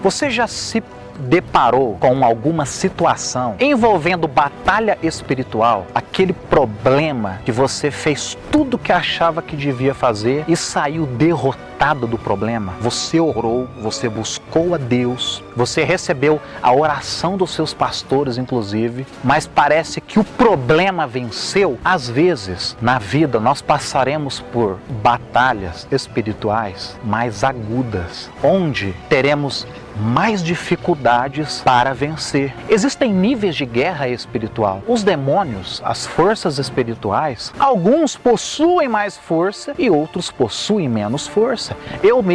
Você já se deparou com alguma situação envolvendo batalha espiritual, aquele problema que você fez tudo que achava que devia fazer e saiu derrotado do problema? Você orou, você buscou a Deus, você recebeu a oração dos seus pastores, inclusive, mas parece que o problema venceu. Às vezes, na vida, nós passaremos por batalhas espirituais mais agudas, onde teremos mais dificuldades para vencer. Existem níveis de guerra espiritual. Os demônios, as forças espirituais, alguns possuem mais força e outros possuem menos força. Eu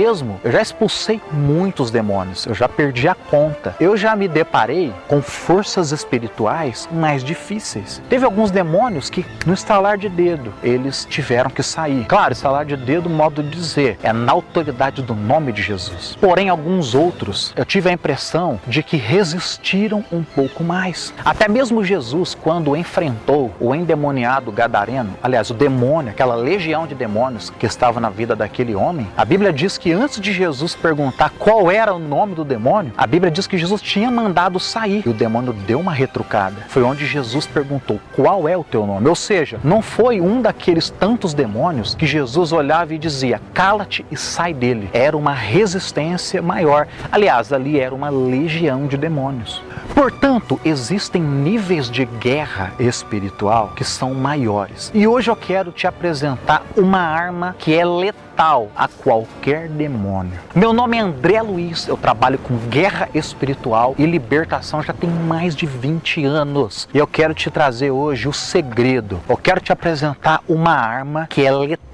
já expulsei muitos demônios, eu já perdi a conta. Eu já me deparei com forças espirituais mais difíceis. Teve alguns demônios que, no estalar de dedo, eles tiveram que sair. Claro, estalar de dedo, modo de dizer, é na autoridade do nome de Jesus. Porém, alguns outros, eu tive a impressão de que resistiram um pouco mais. Até mesmo Jesus, quando enfrentou o endemoniado gadareno, aliás, o demônio, aquela legião de demônios que estava na vida daquele homem, a Bíblia diz que antes de Jesus perguntar qual era o nome do demônio, a Bíblia diz que Jesus tinha mandado sair e o demônio deu uma retrucada. Foi onde Jesus perguntou: qual é o teu nome? Ou seja, não foi um daqueles tantos demônios que Jesus olhava e dizia: cala-te e sai dele. Era uma resistência maior. Aliás, ali era uma legião de demônios. Portanto, existem níveis de guerra espiritual que são maiores. E hoje eu quero te apresentar uma arma que é letal a qualquer demônio. Meu nome é André Luiz, eu trabalho com guerra espiritual e libertação já tem mais de 20 anos. E eu quero te trazer hoje o segredo. Eu quero te apresentar uma arma que é letal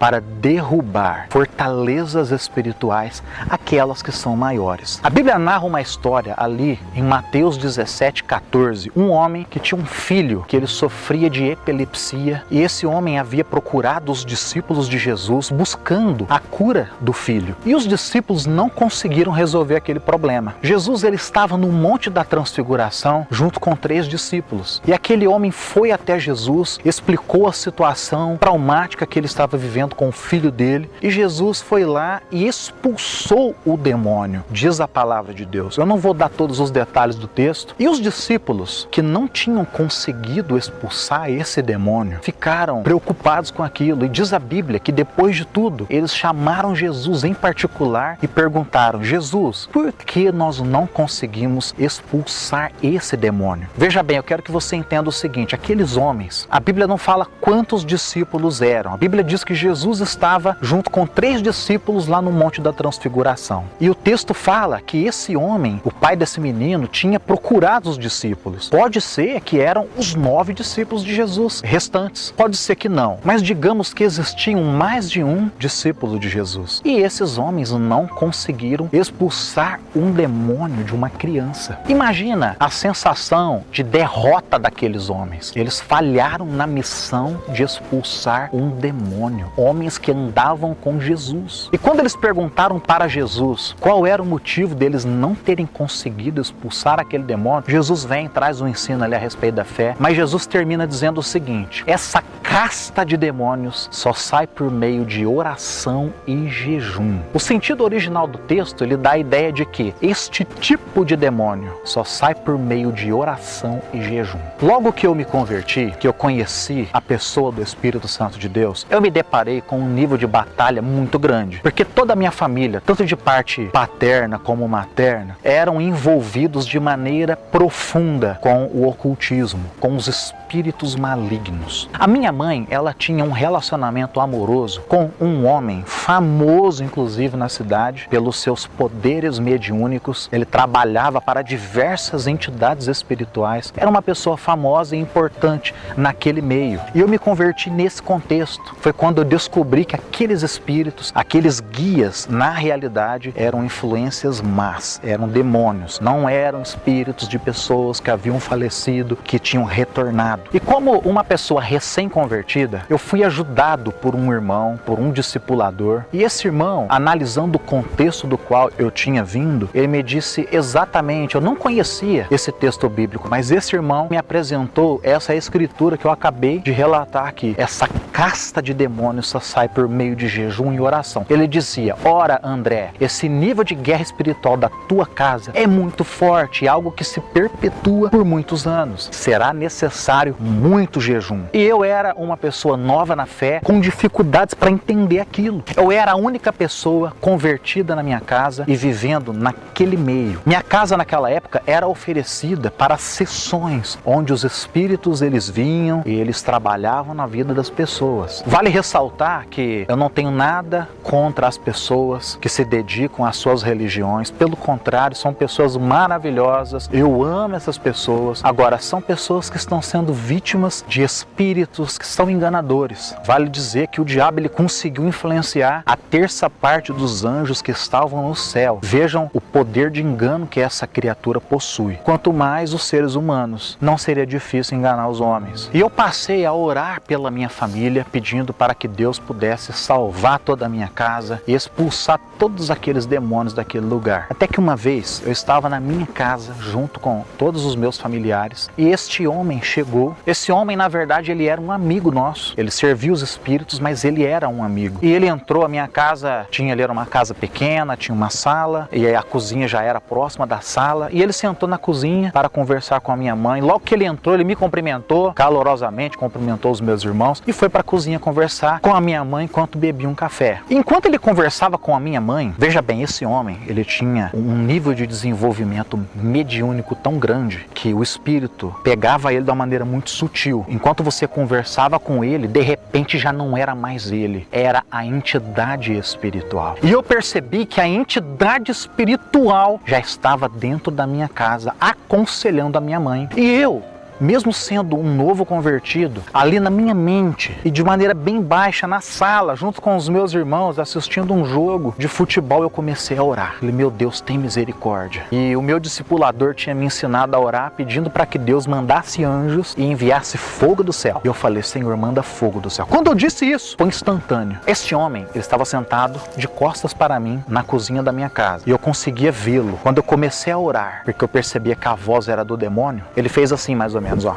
para derrubar fortalezas espirituais, aquelas que são maiores. A Bíblia narra uma história ali em Mateus 17:14, um homem que tinha um filho que ele sofria de epilepsia e esse homem havia procurado os discípulos de Jesus buscando a cura do filho. E os discípulos não conseguiram resolver aquele problema. Jesus ele estava no Monte da Transfiguração junto com 3 discípulos. E aquele homem foi até Jesus, explicou a situação traumática que ele estava vivendo com o filho dele, e Jesus foi lá e expulsou o demônio, diz a palavra de Deus. Eu não vou dar todos os detalhes do texto. E os discípulos que não tinham conseguido expulsar esse demônio ficaram preocupados com aquilo, e diz a Bíblia que depois de tudo eles chamaram Jesus em particular e perguntaram: Jesus, por que nós não conseguimos expulsar esse demônio? Veja bem, eu quero que você entenda o seguinte: aqueles homens, a Bíblia não fala quantos discípulos eram. A Bíblia diz que Jesus estava junto com 3 discípulos lá no Monte da Transfiguração. E o texto fala que esse homem, o pai desse menino, tinha procurado os discípulos. Pode ser que eram os 9 discípulos de Jesus restantes. Pode ser que não. Mas digamos que existiam mais de um discípulo de Jesus. E esses homens não conseguiram expulsar um demônio de uma criança. Imagina a sensação de derrota daqueles homens. Eles falharam na missão de expulsar um demônio. Homens que andavam com Jesus. E quando eles perguntaram para Jesus qual era o motivo deles não terem conseguido expulsar aquele demônio, Jesus vem e traz um ensino ali a respeito da fé, mas Jesus termina dizendo o seguinte: essa casta de demônios só sai por meio de oração e jejum. O sentido original do texto, ele dá a ideia de que este tipo de demônio só sai por meio de oração e jejum. Logo que eu me converti, que eu conheci a pessoa do Espírito Santo de Deus, eu me deparei com um nível de batalha muito grande, porque toda a minha família, tanto de parte paterna como materna, eram envolvidos de maneira profunda com o ocultismo, com os espíritos malignos. A minha mãe, ela tinha um relacionamento amoroso com um homem famoso, inclusive na cidade, pelos seus poderes mediúnicos. Ele trabalhava para diversas entidades espirituais. Era uma pessoa famosa e importante naquele meio. E eu me converti nesse contexto. Foi quando eu descobri que aqueles espíritos, aqueles guias, na realidade, eram influências más, eram demônios, não eram espíritos de pessoas que haviam falecido, que tinham retornado. E como uma pessoa recém-convertida, eu fui ajudado por um irmão, por um discipulador, e esse irmão, analisando o contexto do qual eu tinha vindo, ele me disse exatamente, eu não conhecia esse texto bíblico, mas esse irmão me apresentou essa escritura que eu acabei de relatar aqui, essa casta de demônios demônio só sai por meio de jejum e oração. Ele dizia: ora, André, esse nível de guerra espiritual da tua casa é muito forte, algo que se perpetua por muitos anos. Será necessário muito jejum. E eu era uma pessoa nova na fé, com dificuldades para entender aquilo. Eu era a única pessoa convertida na minha casa e vivendo naquele meio. Minha casa naquela época era oferecida para sessões, onde os espíritos eles vinham e eles trabalhavam na vida das pessoas. Vale ressaltar que eu não tenho nada contra as pessoas que se dedicam às suas religiões. Pelo contrário, são pessoas maravilhosas. Eu amo essas pessoas. Agora, são pessoas que estão sendo vítimas de espíritos que são enganadores. Vale dizer que o diabo ele conseguiu influenciar a terça parte dos anjos que estavam no céu. Vejam o poder de engano que essa criatura possui. Quanto mais os seres humanos, não seria difícil enganar os homens. E eu passei a orar pela minha família, pedindo para que Deus pudesse salvar toda a minha casa e expulsar todos aqueles demônios daquele lugar. Até que uma vez eu estava na minha casa junto com todos os meus familiares e este homem chegou. Esse homem, na verdade, ele era um amigo nosso. Ele servia os espíritos, mas ele era um amigo. E ele entrou, a minha casa era uma casa pequena, tinha uma sala e a cozinha já era próxima da sala. E ele sentou na cozinha para conversar com a minha mãe. Logo que ele entrou, ele me cumprimentou calorosamente, cumprimentou os meus irmãos e foi para a cozinha conversar com a minha mãe enquanto bebia um café. Enquanto ele conversava com a minha mãe, veja bem, esse homem, ele tinha um nível de desenvolvimento mediúnico tão grande que o espírito pegava ele de uma maneira muito sutil. Enquanto você conversava com ele, de repente já não era mais ele, era a entidade espiritual. E eu percebi que a entidade espiritual já estava dentro da minha casa, aconselhando a minha mãe. E eu, mesmo sendo um novo convertido, ali na minha mente e de maneira bem baixa na sala, junto com os meus irmãos, assistindo um jogo de futebol, eu comecei a orar. Falei: meu Deus, tem misericórdia. E o meu discipulador tinha me ensinado a orar, pedindo para que Deus mandasse anjos e enviasse fogo do céu. E eu falei: Senhor, manda fogo do céu. Quando eu disse isso, foi instantâneo. Este homem, ele estava sentado de costas para mim na cozinha da minha casa e eu conseguia vê-lo. Quando eu comecei a orar, porque eu percebia que a voz era do demônio, ele fez assim mais ou menos. Ó.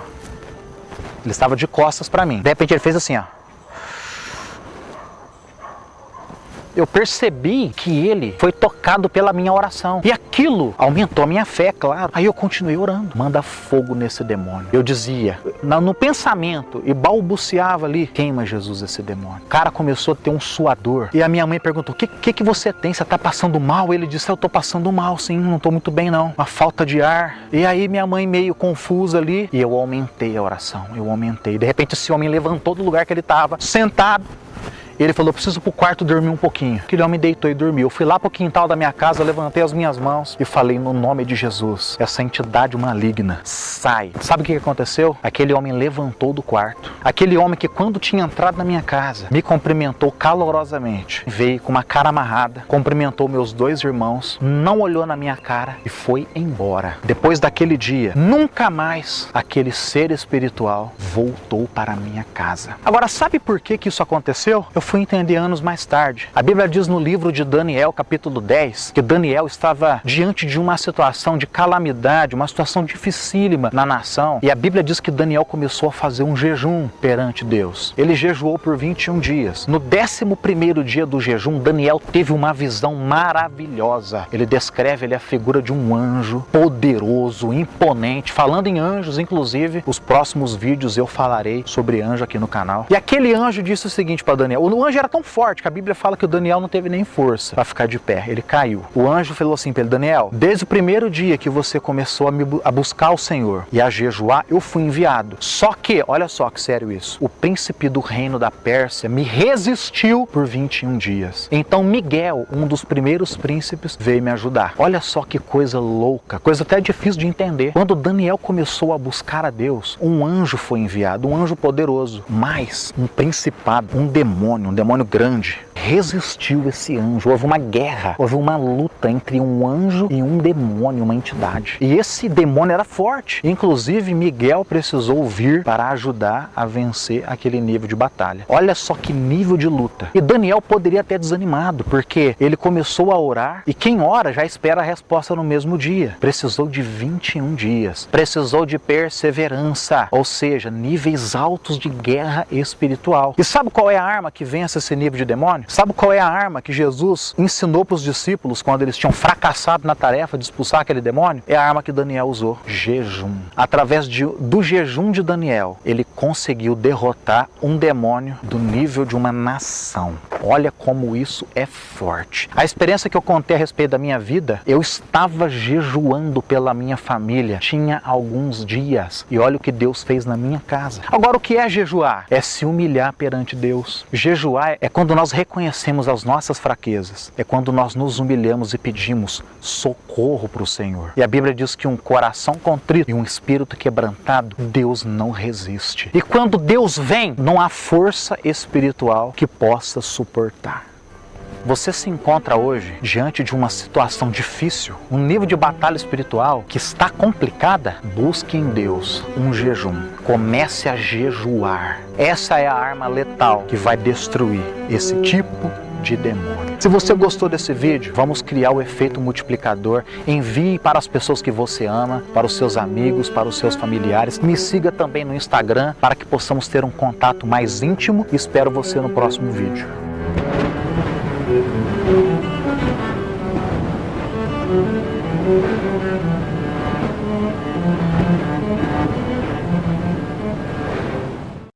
Ele estava de costas para mim. De repente ele fez assim, ó. Eu percebi que ele foi tocado pela minha oração. E aquilo aumentou a minha fé, claro. Aí eu continuei orando. Manda fogo nesse demônio. Eu dizia, no pensamento, e balbuciava ali: queima, Jesus, esse demônio. O cara começou a ter um suador. E a minha mãe perguntou: o que você tem? Você está passando mal? Ele disse: eu estou passando mal, sim, não estou muito bem não. Uma falta de ar. E aí minha mãe meio confusa ali. E eu aumentei a oração. Eu aumentei. De repente esse homem levantou do lugar que ele estava, sentado. Ele falou: preciso ir pro quarto dormir um pouquinho. Aquele homem deitou e dormiu. Eu fui lá pro quintal da minha casa, levantei as minhas mãos e falei: no nome de Jesus, essa entidade maligna, sai. Sabe o que aconteceu? Aquele homem levantou do quarto. Aquele homem que quando tinha entrado na minha casa, me cumprimentou calorosamente. Veio com uma cara amarrada, cumprimentou meus dois irmãos, não olhou na minha cara e foi embora. Depois daquele dia, nunca mais aquele ser espiritual voltou para a minha casa. Agora, sabe por que isso aconteceu? Eu fui entender anos mais tarde. A Bíblia diz no livro de Daniel, capítulo 10, que Daniel estava diante de uma situação de calamidade, uma situação dificílima na nação. E a Bíblia diz que Daniel começou a fazer um jejum perante Deus. Ele jejuou por 21 dias. No 11º dia do jejum, Daniel teve uma visão maravilhosa. Ele descreve a figura de um anjo poderoso, imponente. Falando em anjos, inclusive, os próximos vídeos eu falarei sobre anjo aqui no canal. E aquele anjo disse o seguinte para Daniel. O anjo era tão forte que a Bíblia fala que o Daniel não teve nem força para ficar de pé, ele caiu. O anjo falou assim para ele: Daniel, desde o primeiro dia que você começou a buscar o Senhor e a jejuar, eu fui enviado. Só que, olha só que sério isso, o príncipe do reino da Pérsia me resistiu por 21 dias. Então Miguel, um dos primeiros príncipes, veio me ajudar. Olha só que coisa louca, coisa até difícil de entender. Quando Daniel começou a buscar a Deus, um anjo foi enviado, um anjo poderoso, mas um principado, um demônio grande, resistiu esse anjo. Houve uma guerra, houve uma luta entre um anjo e um demônio, uma entidade. E esse demônio era forte. Inclusive, Miguel precisou vir para ajudar a vencer aquele nível de batalha. Olha só que nível de luta. E Daniel poderia ter desanimado, porque ele começou a orar, e quem ora já espera a resposta no mesmo dia. Precisou de 21 dias. Precisou de perseverança, ou seja, níveis altos de guerra espiritual. E sabe qual é a arma que vence esse nível de demônio? Sabe qual é a arma que Jesus ensinou para os discípulos quando eles tinham fracassado na tarefa de expulsar aquele demônio? É a arma que Daniel usou: jejum. Através do jejum de Daniel, ele conseguiu derrotar um demônio do nível de uma nação. Olha como isso é forte. A experiência que eu contei a respeito da minha vida, eu estava jejuando pela minha família. Tinha alguns dias. E olha o que Deus fez na minha casa. Agora, o que é jejuar? É se humilhar perante Deus. Jejuar é quando nós reconhecemos as nossas fraquezas. É quando nós nos humilhamos e pedimos socorro para o Senhor. E a Bíblia diz que um coração contrito e um espírito quebrantado, Deus não resiste. E quando Deus vem, não há força espiritual que possa suportar. Você se encontra hoje diante de uma situação difícil, um nível de batalha espiritual que está complicada? Busque em Deus um jejum. Comece a jejuar. Essa é a arma letal que vai destruir esse tipo de demônio. Se você gostou desse vídeo, vamos criar o efeito multiplicador. Envie para as pessoas que você ama, para os seus amigos, para os seus familiares. Me siga também no Instagram para que possamos ter um contato mais íntimo. Espero você no próximo vídeo.